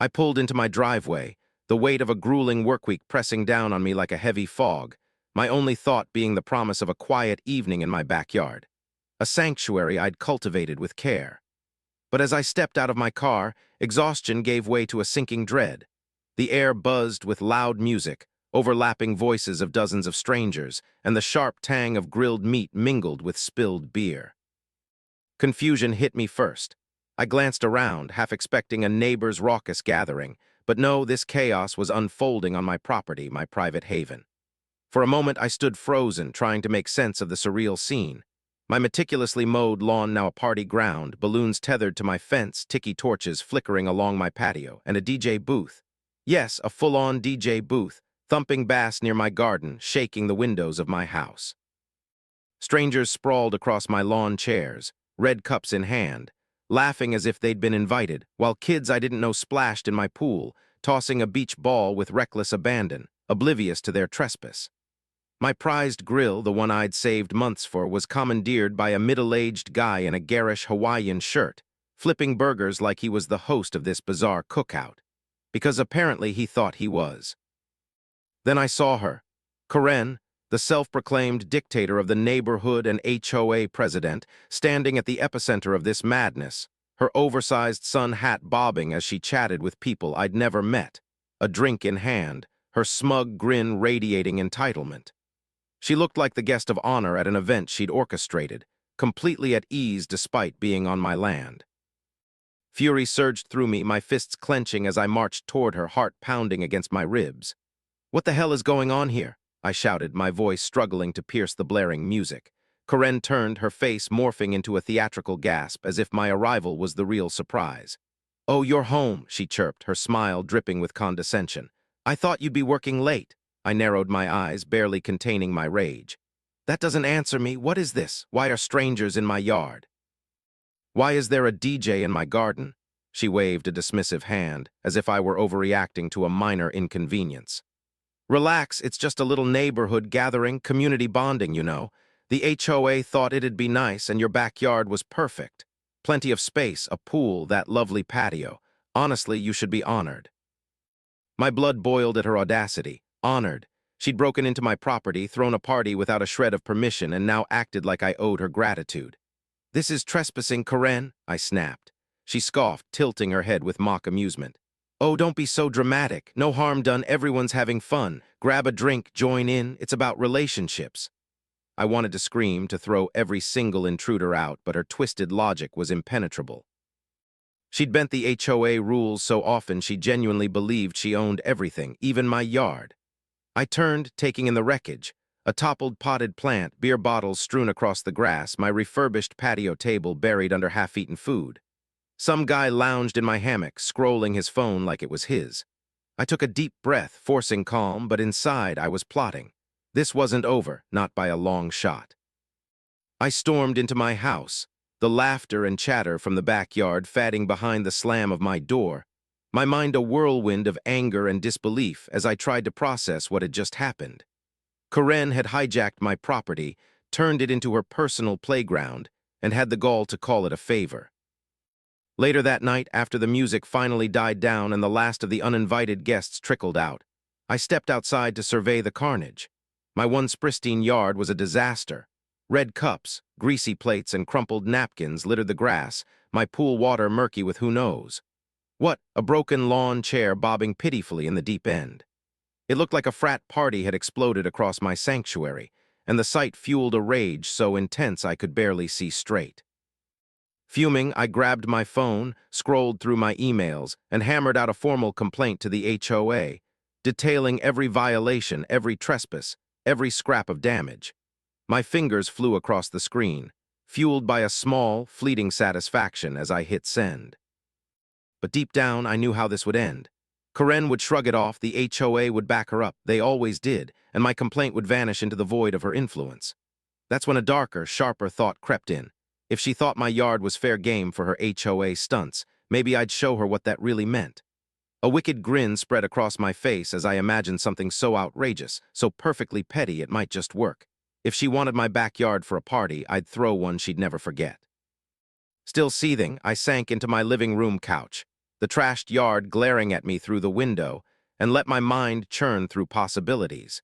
I pulled into my driveway, the weight of a grueling workweek pressing down on me like a heavy fog, my only thought being the promise of a quiet evening in my backyard, a sanctuary I'd cultivated with care. But as I stepped out of my car, exhaustion gave way to a sinking dread. The air buzzed with loud music, overlapping voices of dozens of strangers, and the sharp tang of grilled meat mingled with spilled beer. Confusion hit me first. I glanced around, half expecting a neighbor's raucous gathering, but no, this chaos was unfolding on my property, my private haven. For a moment I stood frozen, trying to make sense of the surreal scene. My meticulously mowed lawn now a party ground, balloons tethered to my fence, tiki torches flickering along my patio, and a DJ booth. Yes, a full-on DJ booth, thumping bass near my garden, shaking the windows of my house. Strangers sprawled across my lawn chairs, red cups in hand, laughing as if they'd been invited, while kids I didn't know splashed in my pool, tossing a beach ball with reckless abandon, oblivious to their trespass. My prized grill, the one I'd saved months for, was commandeered by a middle-aged guy in a garish Hawaiian shirt, flipping burgers like he was the host of this bizarre cookout, because apparently he thought he was. Then I saw her, Karen, the self-proclaimed dictator of the neighborhood and HOA president, standing at the epicenter of this madness, her oversized sun hat bobbing as she chatted with people I'd never met, a drink in hand, her smug grin radiating entitlement. She looked like the guest of honor at an event she'd orchestrated, completely at ease despite being on my land. Fury surged through me, my fists clenching as I marched toward her, heart pounding against my ribs. "What the hell is going on here?" I shouted, my voice struggling to pierce the blaring music. Karen turned, her face morphing into a theatrical gasp, as if my arrival was the real surprise. "Oh, you're home," she chirped, her smile dripping with condescension. "I thought you'd be working late." I narrowed my eyes, barely containing my rage. "That doesn't answer me. What is this? Why are strangers in my yard? Why is there a DJ in my garden?" She waved a dismissive hand, as if I were overreacting to a minor inconvenience. "Relax, it's just a little neighborhood gathering, community bonding, you know. The HOA thought it'd be nice, and your backyard was perfect. Plenty of space, a pool, that lovely patio. Honestly, you should be honored." My blood boiled at her audacity. Honored. She'd broken into my property, thrown a party without a shred of permission, and now acted like I owed her gratitude. "This is trespassing, Karen," I snapped. She scoffed, tilting her head with mock amusement. "Oh, don't be so dramatic. No harm done, everyone's having fun. Grab a drink, join in, it's about relationships." I wanted to scream, to throw every single intruder out, but her twisted logic was impenetrable. She'd bent the HOA rules so often she genuinely believed she owned everything, even my yard. I turned, taking in the wreckage, a toppled potted plant, beer bottles strewn across the grass, my refurbished patio table buried under half-eaten food. Some guy lounged in my hammock, scrolling his phone like it was his. I took a deep breath, forcing calm, but inside I was plotting. This wasn't over, not by a long shot. I stormed into my house, the laughter and chatter from the backyard fading behind the slam of my door, my mind a whirlwind of anger and disbelief as I tried to process what had just happened. Karen had hijacked my property, turned it into her personal playground, and had the gall to call it a favor. Later that night, after the music finally died down and the last of the uninvited guests trickled out, I stepped outside to survey the carnage. My once pristine yard was a disaster. Red cups, greasy plates, and crumpled napkins littered the grass, my pool water murky with who knows. What, a broken lawn chair bobbing pitifully in the deep end. It looked like a frat party had exploded across my sanctuary, and the sight fueled a rage so intense I could barely see straight. Fuming, I grabbed my phone, scrolled through my emails, and hammered out a formal complaint to the HOA, detailing every violation, every trespass, every scrap of damage. My fingers flew across the screen, fueled by a small, fleeting satisfaction as I hit send. But deep down, I knew how this would end. Karen would shrug it off, the HOA would back her up, they always did, and my complaint would vanish into the void of her influence. That's when a darker, sharper thought crept in. If she thought my yard was fair game for her HOA stunts, maybe I'd show her what that really meant. A wicked grin spread across my face as I imagined something so outrageous, so perfectly petty it might just work. If she wanted my backyard for a party, I'd throw one she'd never forget. Still seething, I sank into my living room couch. the trashed yard glaring at me through the window, and let my mind churn through possibilities.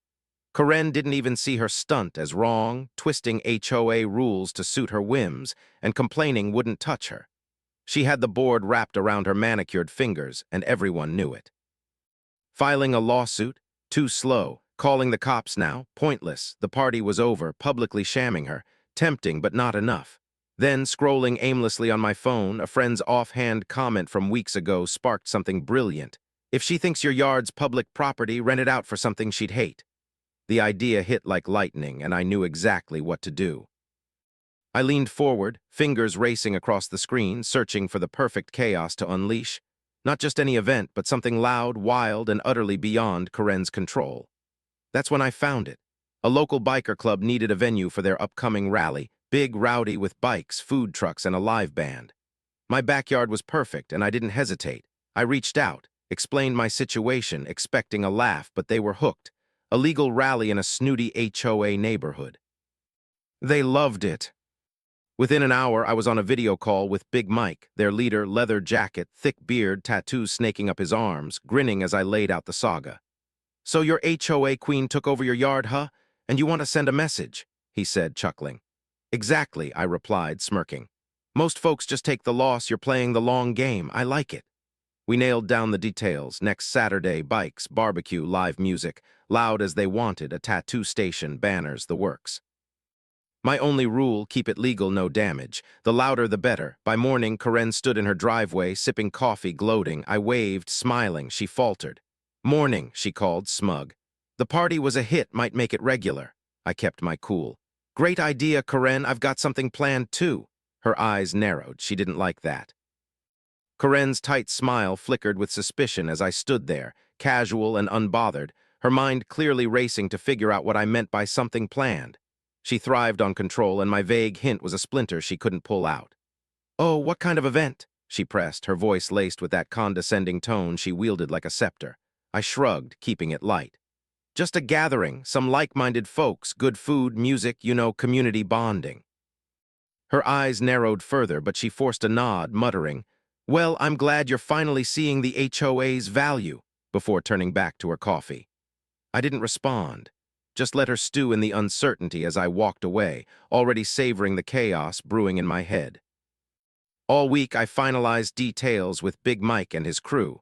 Karen didn't even see her stunt as wrong, twisting HOA rules to suit her whims, and complaining wouldn't touch her. She had the board wrapped around her manicured fingers, and everyone knew it. Filing a lawsuit? Too slow. Calling the cops now? Pointless. The party was over, publicly shamming her. Tempting, but not enough. Then, scrolling aimlessly on my phone, a friend's offhand comment from weeks ago sparked something brilliant. If she thinks your yard's public property, rent it out for something she'd hate. The idea hit like lightning, and I knew exactly what to do. I leaned forward, fingers racing across the screen, searching for the perfect chaos to unleash. Not just any event, but something loud, wild, and utterly beyond Karen's control. That's when I found it. A local biker club needed a venue for their upcoming rally, big, rowdy, with bikes, food trucks, and a live band. My backyard was perfect, and I didn't hesitate. I reached out, explained my situation, expecting a laugh, but they were hooked. A legal rally in a snooty HOA neighborhood. They loved it. Within an hour, I was on a video call with Big Mike, their leader, leather jacket, thick beard, tattoos snaking up his arms, grinning as I laid out the saga. "So your HOA queen took over your yard, huh? And you want to send a message?" he said, chuckling. "Exactly," I replied, smirking. "Most folks just take the loss. You're playing the long game. I like it." We nailed down the details. Next Saturday, bikes, barbecue, live music, loud as they wanted, a tattoo station, banners, the works. My only rule, keep it legal, no damage. The louder, the better. By morning, Karen stood in her driveway, sipping coffee, gloating. I waved, smiling. She faltered. "Morning," she called, smug. "The party was a hit, might make it regular." I kept my cool. "Great idea, Karen. I've got something planned, too." Her eyes narrowed. She didn't like that. Karen's tight smile flickered with suspicion as I stood there, casual and unbothered, her mind clearly racing to figure out what I meant by something planned. She thrived on control, and my vague hint was a splinter she couldn't pull out. "Oh, what kind of event?" she pressed, her voice laced with that condescending tone she wielded like a scepter. I shrugged, keeping it light. "Just a gathering, some like-minded folks, good food, music, community bonding." Her eyes narrowed further, but she forced a nod, muttering, "Well, I'm glad you're finally seeing the HOA's value," before turning back to her coffee. I didn't respond, just let her stew in the uncertainty as I walked away, already savoring the chaos brewing in my head. All week, I finalized details with Big Mike and his crew.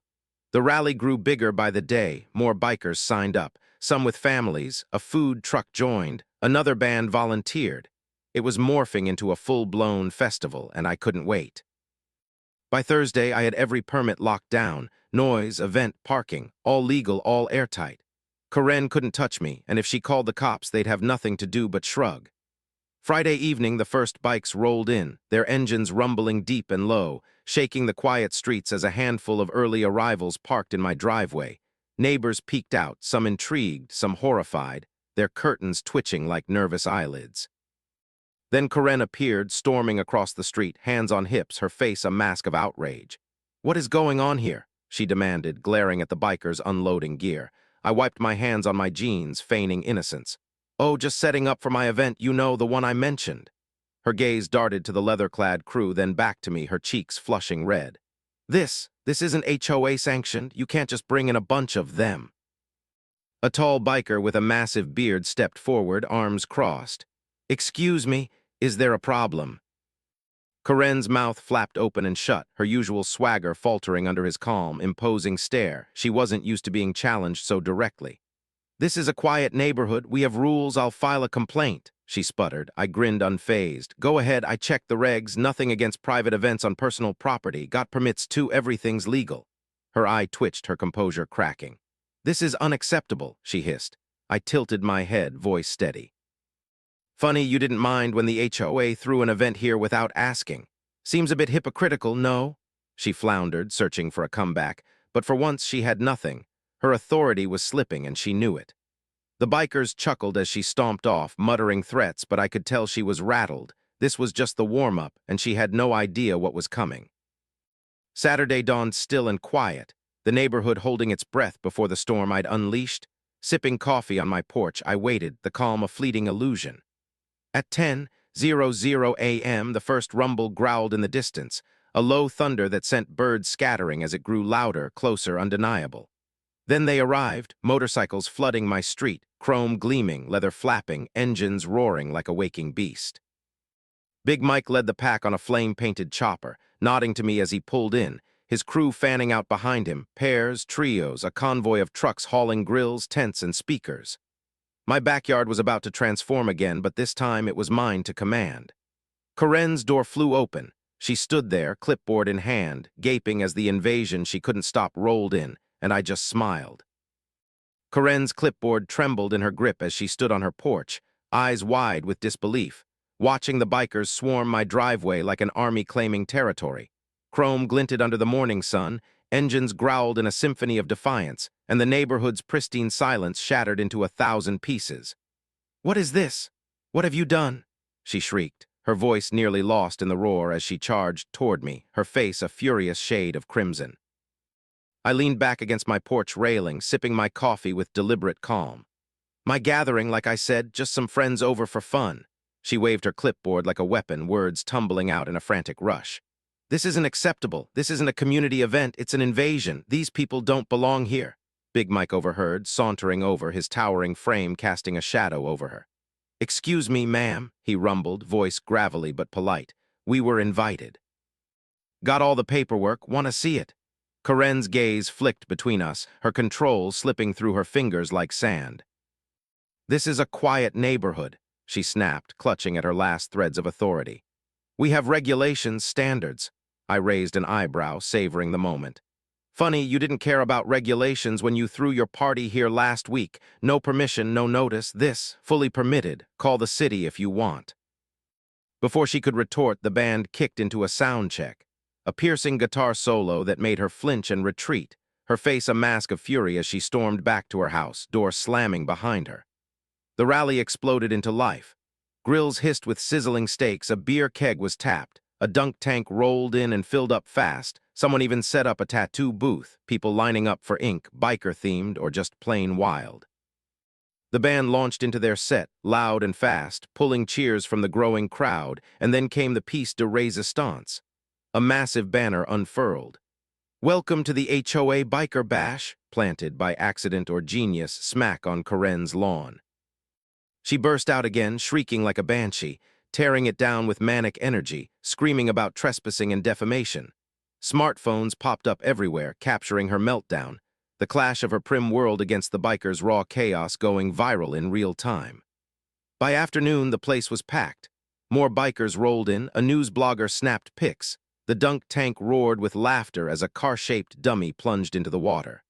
The rally grew bigger by the day, more bikers signed up, some with families, a food truck joined, another band volunteered. It was morphing into a full-blown festival, and I couldn't wait. By Thursday, I had every permit locked down, noise, event, parking, all legal, all airtight. Karen couldn't touch me, and if she called the cops, they'd have nothing to do but shrug. Friday evening, the first bikes rolled in, their engines rumbling deep and low, shaking the quiet streets as a handful of early arrivals parked in my driveway. Neighbors peeked out, some intrigued, some horrified, their curtains twitching like nervous eyelids. Then Karen appeared, storming across the street, hands on hips, her face a mask of outrage. "What is going on here?" she demanded, glaring at the bikers unloading gear. I wiped my hands on my jeans, feigning innocence. "Oh, just setting up for my event, the one I mentioned." Her gaze darted to the leather-clad crew, then back to me, her cheeks flushing red. This isn't HOA sanctioned. You can't just bring in a bunch of them." A tall biker with a massive beard stepped forward, arms crossed. "Excuse me, is there a problem?" Karen's mouth flapped open and shut, her usual swagger faltering under his calm, imposing stare. She wasn't used to being challenged so directly. "This is a quiet neighborhood. We have rules. I'll file a complaint," she sputtered. I grinned unfazed. "Go ahead. I checked the regs. Nothing against private events on personal property. Got permits too. Everything's legal." Her eye twitched, her composure cracking. "This is unacceptable," she hissed. I tilted my head, voice steady. "Funny you didn't mind when the HOA threw an event here without asking. Seems a bit hypocritical, no?" She floundered, searching for a comeback, but for once she had nothing. Her authority was slipping, and she knew it. The bikers chuckled as she stomped off, muttering threats, but I could tell she was rattled. This was just the warm-up, and she had no idea what was coming. Saturday dawned still and quiet, the neighborhood holding its breath before the storm I'd unleashed. Sipping coffee on my porch, I waited, the calm a fleeting illusion. At 10:00 a.m., the first rumble growled in the distance. a low thunder that sent birds scattering as it grew louder, closer, undeniable. Then they arrived, motorcycles flooding my street, chrome gleaming, leather flapping, engines roaring like a waking beast. Big Mike led the pack on a flame-painted chopper, nodding to me as he pulled in, his crew fanning out behind him, pairs, trios, a convoy of trucks hauling grills, tents, and speakers. My backyard was about to transform again, but this time it was mine to command. Corinne's door flew open. She stood there, clipboard in hand, gaping as the invasion she couldn't stop rolled in, and I just smiled. Corinne's clipboard trembled in her grip as she stood on her porch, eyes wide with disbelief, watching the bikers swarm my driveway like an army claiming territory. Chrome glinted under the morning sun, engines growled in a symphony of defiance, and the neighborhood's pristine silence shattered into 1,000 pieces. "What is this? What have you done?" she shrieked, her voice nearly lost in the roar as she charged toward me, her face a furious shade of crimson. I leaned back against my porch railing, sipping my coffee with deliberate calm. "My gathering, like I said, just some friends over for fun." She waved her clipboard like a weapon, words tumbling out in a frantic rush. "This isn't acceptable. This isn't a community event. It's an invasion. These people don't belong here." Big Mike overheard, sauntering over, his towering frame casting a shadow over her. "Excuse me, ma'am," he rumbled, voice gravelly but polite. "We were invited." "Got all the paperwork. Want to see it?" Corinne's gaze flicked between us, her control slipping through her fingers like sand. "This is a quiet neighborhood," she snapped, clutching at her last threads of authority. "We have regulations, standards." I raised an eyebrow, savoring the moment. "Funny, you didn't care about regulations when you threw your party here last week. No permission, no notice. This, fully permitted. Call the city if you want." Before she could retort, the band kicked into a sound check. A piercing guitar solo that made her flinch and retreat, her face a mask of fury as she stormed back to her house, door slamming behind her. The rally exploded into life. Grills hissed with sizzling steaks, a beer keg was tapped, a dunk tank rolled in and filled up fast. Someone even set up a tattoo booth, people lining up for ink, biker-themed or just plain wild. The band launched into their set, loud and fast, pulling cheers from the growing crowd, and then came the piece de resistance. A massive banner unfurled. "Welcome to the HOA Biker Bash," planted by accident or genius smack on Corinne's lawn. She burst out again, shrieking like a banshee, tearing it down with manic energy, screaming about trespassing and defamation. Smartphones popped up everywhere, capturing her meltdown, the clash of her prim world against the bikers' raw chaos going viral in real time. By afternoon, the place was packed. More bikers rolled in, a news blogger snapped pics. The dunk tank roared with laughter as a car-shaped dummy plunged into the water.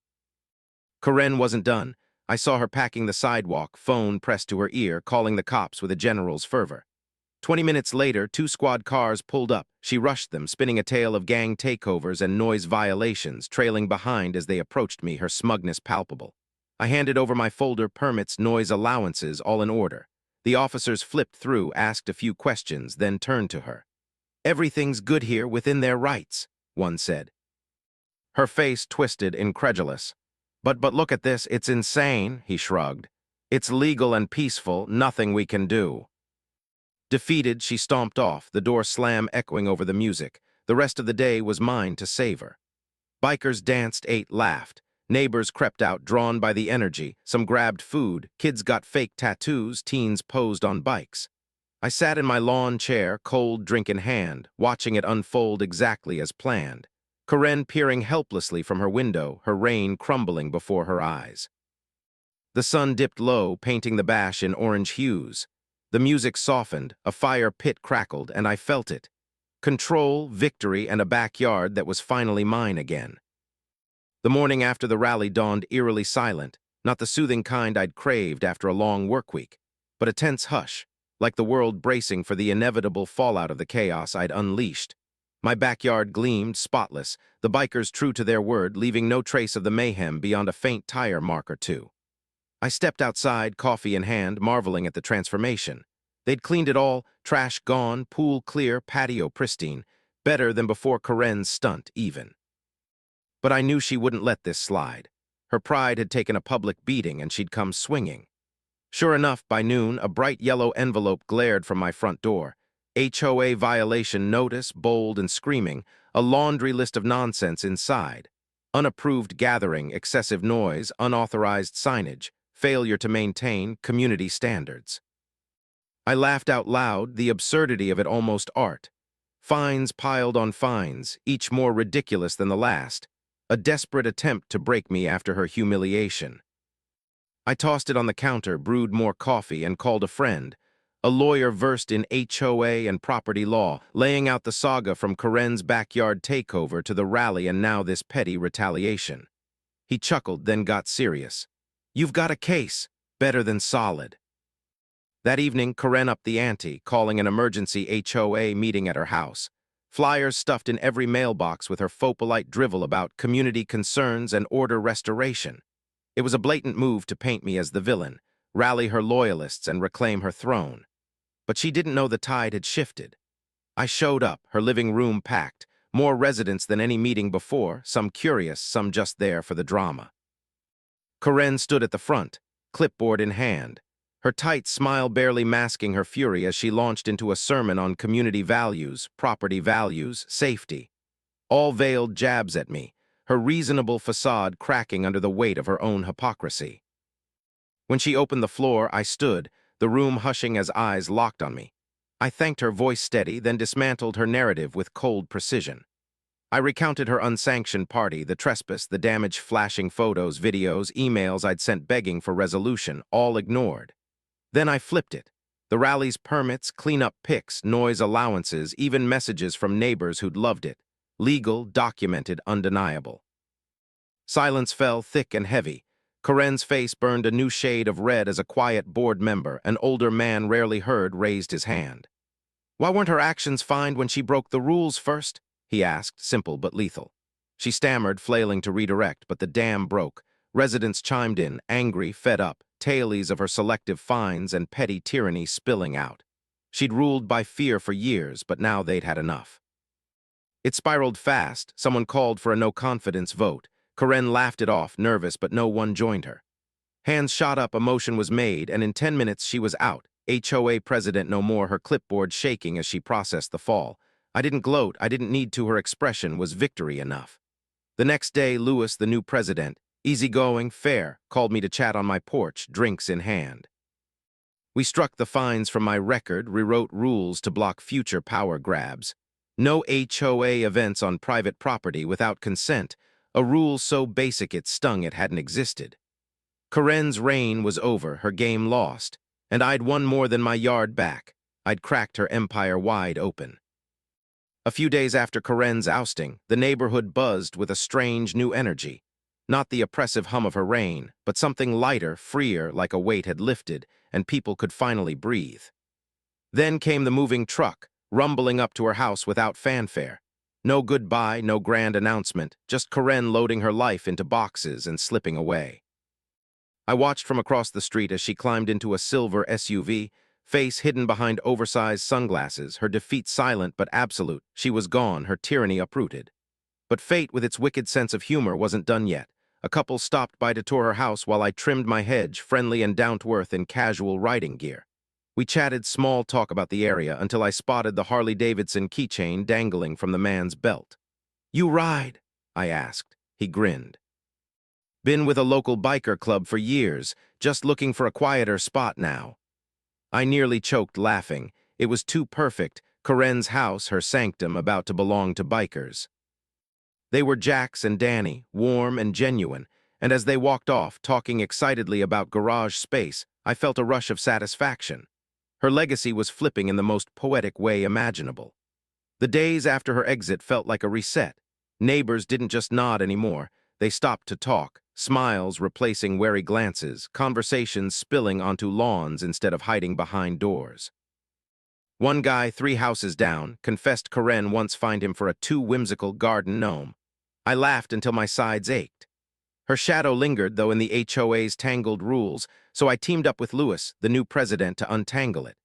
Corinne wasn't done. I saw her packing the sidewalk, phone pressed to her ear, calling the cops with a general's fervor. 20 minutes later, 2 squad cars pulled up. She rushed them, spinning a tale of gang takeovers and noise violations, trailing behind as they approached me, her smugness palpable. I handed over my folder, permits, noise allowances, all in order. The officers flipped through, asked a few questions, then turned to her. "Everything's good here, within their rights," one said. Her face twisted, incredulous. But look at this, it's insane," he shrugged. "It's legal and peaceful, nothing we can do." Defeated, she stomped off, the door slam echoing over the music. The rest of the day was mine to savor. Bikers danced, ate, laughed. Neighbors crept out, drawn by the energy. Some grabbed food, kids got fake tattoos, teens posed on bikes. I sat in my lawn chair, cold drink in hand, watching it unfold exactly as planned. Corinne peering helplessly from her window, her rain crumbling before her eyes. The sun dipped low, painting the bash in orange hues. The music softened, a fire pit crackled, and I felt it. Control, victory, and a backyard that was finally mine again. The morning after the rally dawned eerily silent, not the soothing kind I'd craved after a long work week, but a tense hush, like the world bracing for the inevitable fallout of the chaos I'd unleashed. My backyard gleamed, spotless, the bikers true to their word, leaving no trace of the mayhem beyond a faint tire mark or two. I stepped outside, coffee in hand, marveling at the transformation. They'd cleaned it all, trash gone, pool clear, patio pristine, better than before Corinne's stunt, even. But I knew she wouldn't let this slide. Her pride had taken a public beating, and she'd come swinging. Sure enough, by noon, a bright yellow envelope glared from my front door. HOA violation notice, bold and screaming, a laundry list of nonsense inside. Unapproved gathering, excessive noise, unauthorized signage, failure to maintain community standards. I laughed out loud, the absurdity of it almost art. Fines piled on fines, each more ridiculous than the last. A desperate attempt to break me after her humiliation. I tossed it on the counter, brewed more coffee, and called a friend, a lawyer versed in HOA and property law, laying out the saga from Karen's backyard takeover to the rally and now this petty retaliation. He chuckled, then got serious. "You've got a case. Better than solid." That evening, Karen upped the ante, calling an emergency HOA meeting at her house. Flyers stuffed in every mailbox with her faux-polite drivel about community concerns and order restoration. It was a blatant move to paint me as the villain, rally her loyalists and reclaim her throne. But she didn't know the tide had shifted. I showed up, her living room packed, more residents than any meeting before, some curious, some just there for the drama. Karen stood at the front, clipboard in hand, her tight smile barely masking her fury as she launched into a sermon on community values, property values, safety. All veiled jabs at me, her reasonable facade cracking under the weight of her own hypocrisy. When she opened the floor, I stood, the room hushing as eyes locked on me. I thanked her, voice steady, then dismantled her narrative with cold precision. I recounted her unsanctioned party, the trespass, the damage, flashing photos, videos, emails I'd sent begging for resolution, all ignored. Then I flipped it. The rally's permits, cleanup pics, noise allowances, even messages from neighbors who'd loved it. Legal, documented, undeniable. Silence fell thick and heavy. Karen's face burned a new shade of red as a quiet board member, an older man rarely heard, raised his hand. "Why weren't her actions fined when she broke the rules first?" he asked, simple but lethal. She stammered, flailing to redirect, but the dam broke. Residents chimed in, angry, fed up, tales of her selective fines and petty tyranny spilling out. She'd ruled by fear for years, but now they'd had enough. It spiraled fast. Someone called for a no-confidence vote. Karen laughed it off, nervous, but no one joined her. Hands shot up, a motion was made, and in 10 minutes she was out. HOA president no more, her clipboard shaking as she processed the fall. I didn't gloat, I didn't need to, her expression was victory enough. The next day, Lewis, the new president, easygoing, fair, called me to chat on my porch, drinks in hand. We struck the fines from my record, rewrote rules to block future power grabs. No HOA events on private property without consent, a rule so basic it stung it hadn't existed. Karen's reign was over, her game lost, and I'd won more than my yard back. I'd cracked her empire wide open. A few days after Karen's ousting, the neighborhood buzzed with a strange new energy. Not the oppressive hum of her reign, but something lighter, freer, like a weight had lifted, and people could finally breathe. Then came the moving truck, rumbling up to her house without fanfare. No goodbye, no grand announcement, just Karen loading her life into boxes and slipping away. I watched from across the street as she climbed into a silver SUV, face hidden behind oversized sunglasses, her defeat silent but absolute. She was gone, her tyranny uprooted. But fate, with its wicked sense of humor, wasn't done yet. A couple stopped by to tour her house while I trimmed my hedge, friendly and down-to-earth in casual riding gear. We chatted small talk about the area until I spotted the Harley-Davidson keychain dangling from the man's belt. "You ride?" I asked. He grinned. "Been with a local biker club for years, just looking for a quieter spot now." I nearly choked laughing. It was too perfect, Karen's house, her sanctum, about to belong to bikers. They were Jax and Danny, warm and genuine, and as they walked off, talking excitedly about garage space, I felt a rush of satisfaction. Her legacy was flipping in the most poetic way imaginable. The days after her exit felt like a reset. Neighbors didn't just nod anymore. They stopped to talk, smiles replacing wary glances, conversations spilling onto lawns instead of hiding behind doors. One guy, 3 houses down, confessed Karen once fined him for a too whimsical garden gnome. I laughed until my sides ached. Her shadow lingered, though, in the HOA's tangled rules, so I teamed up with Lewis, the new president, to untangle it.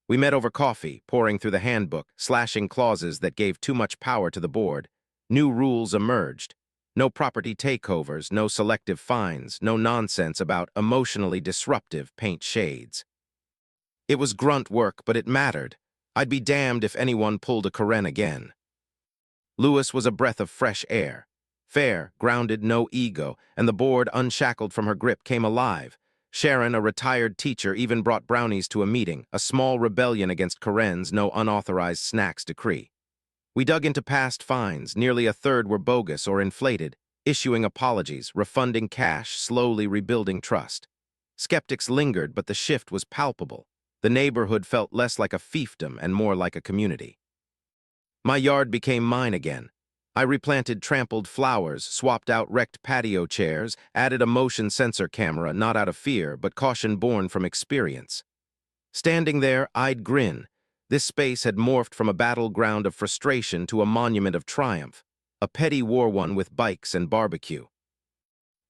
We met over coffee, poring through the handbook, slashing clauses that gave too much power to the board. New rules emerged. No property takeovers, no selective fines, no nonsense about emotionally disruptive paint shades. It was grunt work, but it mattered. I'd be damned if anyone pulled a Karen again. Lewis was a breath of fresh air. Fair, grounded, no ego, and the board, unshackled from her grip, came alive. Sharon, a retired teacher, even brought brownies to a meeting, a small rebellion against Corinne's no unauthorized snacks decree. We dug into past fines, nearly a third were bogus or inflated, issuing apologies, refunding cash, slowly rebuilding trust. Skeptics lingered, but the shift was palpable. The neighborhood felt less like a fiefdom and more like a community. My yard became mine again. I replanted trampled flowers, swapped out wrecked patio chairs, added a motion sensor camera, not out of fear, but caution born from experience. Standing there, I'd grin. This space had morphed from a battleground of frustration to a monument of triumph, a petty war one with bikes and barbecue.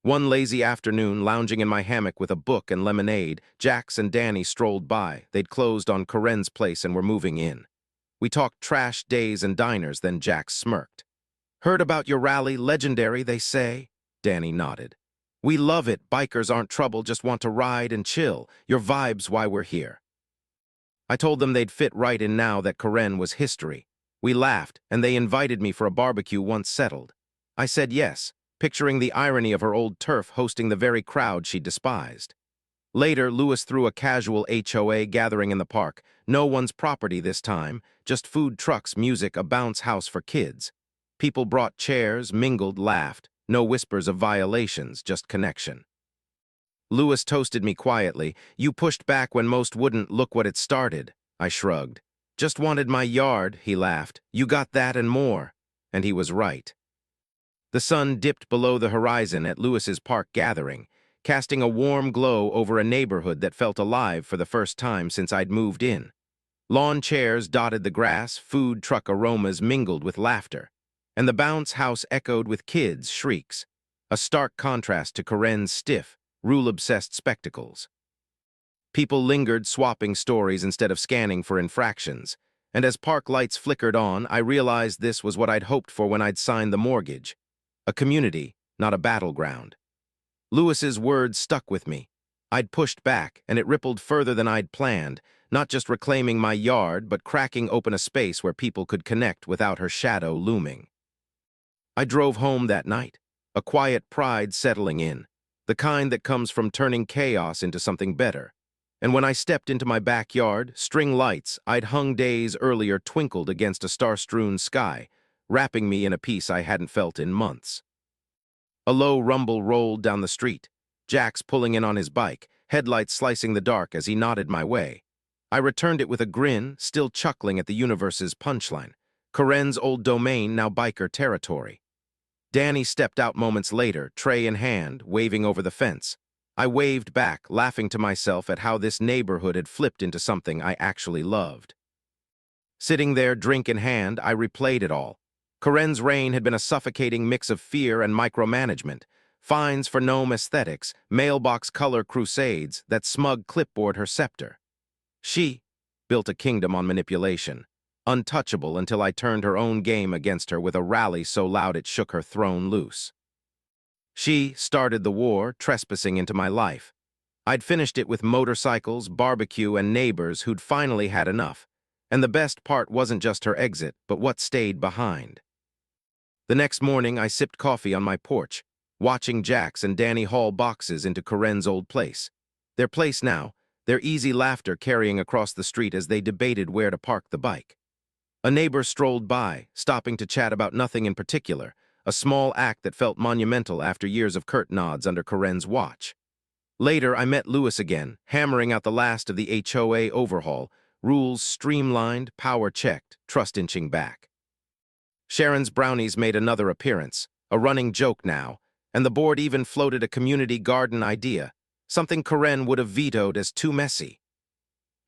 One lazy afternoon, lounging in my hammock with a book and lemonade, Jax and Danny strolled by. They'd closed on Corinne's place and were moving in. We talked trash, days, and diners, then Jax smirked. "Heard about your rally, legendary, they say?" Danny nodded. "We love it. Bikers aren't trouble, just want to ride and chill. Your vibe's why we're here." I told them they'd fit right in now that Corinne was history. We laughed, and they invited me for a barbecue once settled. I said yes, picturing the irony of her old turf hosting the very crowd she despised. Later, Lewis threw a casual HOA gathering in the park. No one's property this time, just food trucks, music, a bounce house for kids. People brought chairs, mingled, laughed. No whispers of violations, just connection. Lewis toasted me quietly. "You pushed back when most wouldn't. Look what it started." I shrugged. "Just wanted my yard," he laughed. "You got that and more." And he was right. The sun dipped below the horizon at Lewis's park gathering, casting a warm glow over a neighborhood that felt alive for the first time since I'd moved in. Lawn chairs dotted the grass, food truck aromas mingled with laughter, and the bounce house echoed with kids' shrieks, a stark contrast to Corinne's stiff, rule-obsessed spectacles. People lingered, swapping stories instead of scanning for infractions, and as park lights flickered on, I realized this was what I'd hoped for when I'd signed the mortgage. A community, not a battleground. Lewis's words stuck with me. I'd pushed back, and it rippled further than I'd planned, not just reclaiming my yard, but cracking open a space where people could connect without her shadow looming. I drove home that night, a quiet pride settling in, the kind that comes from turning chaos into something better. And when I stepped into my backyard, string lights I'd hung days earlier twinkled against a star-strewn sky, wrapping me in a peace I hadn't felt in months. A low rumble rolled down the street, Jax pulling in on his bike, headlights slicing the dark as he nodded my way. I returned it with a grin, still chuckling at the universe's punchline. Corinne's old domain, now biker territory. Danny stepped out moments later, tray in hand, waving over the fence. I waved back, laughing to myself at how this neighborhood had flipped into something I actually loved. Sitting there, drink in hand, I replayed it all. Corinne's reign had been a suffocating mix of fear and micromanagement, fines for gnome aesthetics, mailbox color crusades, that smug clipboard her scepter. She built a kingdom on manipulation, untouchable until I turned her own game against her with a rally so loud it shook her throne loose. She started the war, trespassing into my life. I'd finished it with motorcycles, barbecue, and neighbors who'd finally had enough. And the best part wasn't just her exit, but what stayed behind. The next morning, I sipped coffee on my porch, watching Jax and Danny haul boxes into Corinne's old place. Their place now, their easy laughter carrying across the street as they debated where to park the bike. A neighbor strolled by, stopping to chat about nothing in particular, a small act that felt monumental after years of curt nods under Corinne's watch. Later, I met Lewis again, hammering out the last of the HOA overhaul, rules streamlined, power checked, trust inching back. Sharon's brownies made another appearance, a running joke now, and the board even floated a community garden idea, something Corinne would have vetoed as too messy.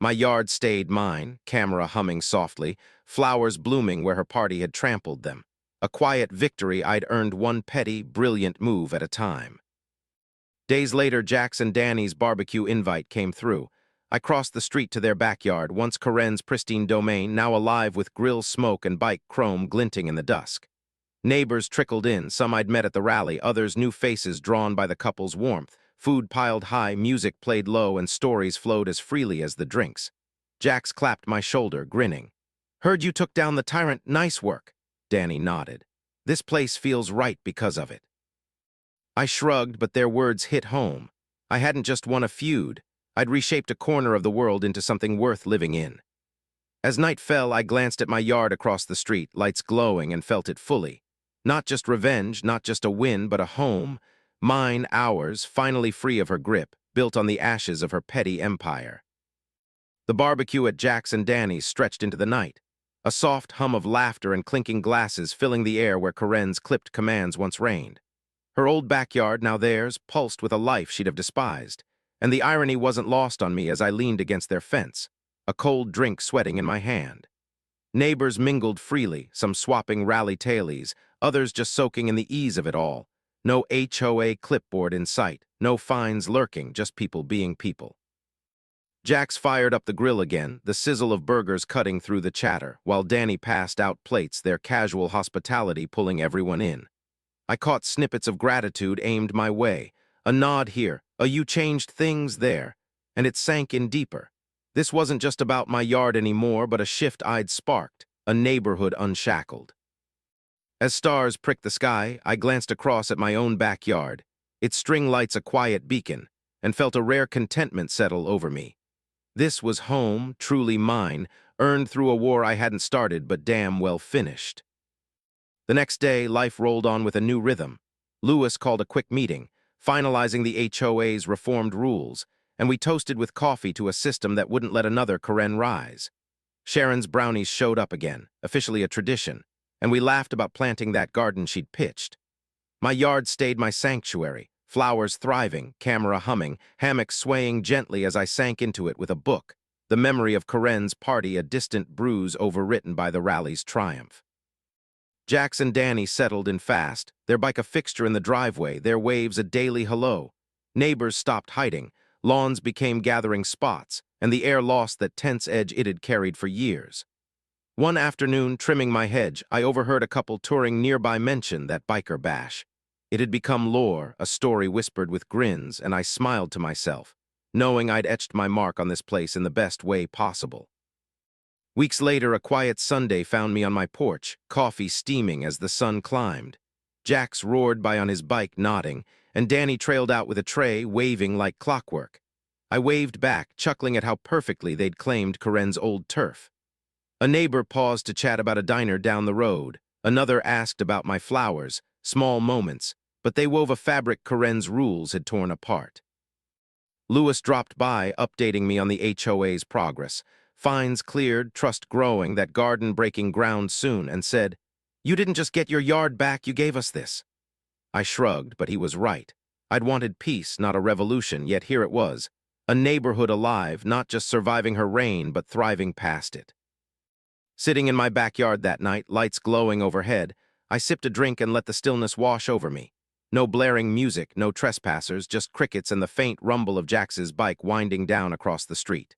My yard stayed mine, camera humming softly, flowers blooming where her party had trampled them. A quiet victory I'd earned one petty, brilliant move at a time. Days later, Jax and Danny's barbecue invite came through. I crossed the street to their backyard, once Corinne's pristine domain, now alive with grill smoke and bike chrome glinting in the dusk. Neighbors trickled in, some I'd met at the rally, others new faces drawn by the couple's warmth. Food piled high, music played low, and stories flowed as freely as the drinks. Jax clapped my shoulder, grinning. "Heard you took down the tyrant, nice work." Danny nodded. This place feels right because of it. I shrugged, but their words hit home. I hadn't just won a feud. I'd reshaped a corner of the world into something worth living in. As night fell, I glanced at my yard across the street, lights glowing, and felt it fully. Not just revenge, not just a win, but a home. Mine, ours, finally free of her grip, built on the ashes of her petty empire. The barbecue at Jack's and Danny's stretched into the night. A soft hum of laughter and clinking glasses filling the air where Corinne's clipped commands once reigned. Her old backyard, now theirs, pulsed with a life she'd have despised. And the irony wasn't lost on me as I leaned against their fence, a cold drink sweating in my hand. Neighbors mingled freely, some swapping rally-tailies, others just soaking in the ease of it all. No HOA clipboard in sight, no fines lurking, just people being people. Jax fired up the grill again, the sizzle of burgers cutting through the chatter, while Danny passed out plates, their casual hospitality pulling everyone in. I caught snippets of gratitude aimed my way, a nod here, a "you changed things" there, and it sank in deeper. This wasn't just about my yard anymore, but a shift I'd sparked, a neighborhood unshackled. As stars pricked the sky, I glanced across at my own backyard, its string lights a quiet beacon, and felt a rare contentment settle over me. This was home, truly mine, earned through a war I hadn't started but damn well finished. The next day, life rolled on with a new rhythm. Lewis called a quick meeting, finalizing the HOA's reformed rules, and we toasted with coffee to a system that wouldn't let another Karen rise. Sharon's brownies showed up again, officially a tradition, and we laughed about planting that garden she'd pitched. My yard stayed my sanctuary, flowers thriving, camera humming, hammocks swaying gently as I sank into it with a book, the memory of Karen's party a distant bruise overwritten by the rally's triumph. Jax and Danny settled in fast, their bike a fixture in the driveway, their waves a daily hello. Neighbors stopped hiding, lawns became gathering spots, and the air lost that tense edge it had carried for years. One afternoon, trimming my hedge, I overheard a couple touring nearby mention that biker bash. It had become lore, a story whispered with grins, and I smiled to myself, knowing I'd etched my mark on this place in the best way possible. Weeks later, a quiet Sunday found me on my porch, coffee steaming as the sun climbed. Jax roared by on his bike, nodding, and Danny trailed out with a tray, waving like clockwork. I waved back, chuckling at how perfectly they'd claimed Karen's old turf. A neighbor paused to chat about a diner down the road. Another asked about my flowers, small moments, but they wove a fabric Karen's rules had torn apart. Lewis dropped by, updating me on the HOA's progress. Fines cleared, trust growing, that garden breaking ground soon, and said, "You didn't just get your yard back, you gave us this." I shrugged, but he was right. I'd wanted peace, not a revolution, yet here it was. A neighborhood alive, not just surviving her reign, but thriving past it. Sitting in my backyard that night, lights glowing overhead, I sipped a drink and let the stillness wash over me. No blaring music, no trespassers, just crickets and the faint rumble of Jax's bike winding down across the street.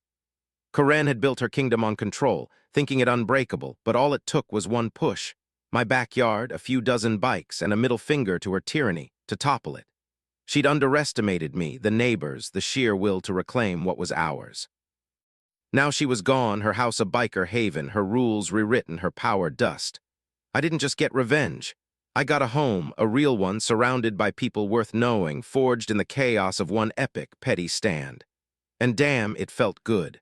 Karen had built her kingdom on control, thinking it unbreakable, but all it took was one push. My backyard, a few dozen bikes, and a middle finger to her tyranny, to topple it. She'd underestimated me, the neighbors, the sheer will to reclaim what was ours. Now she was gone, her house a biker haven, her rules rewritten, her power dust. I didn't just get revenge. I got a home, a real one, surrounded by people worth knowing, forged in the chaos of one epic, petty stand. And damn, it felt good.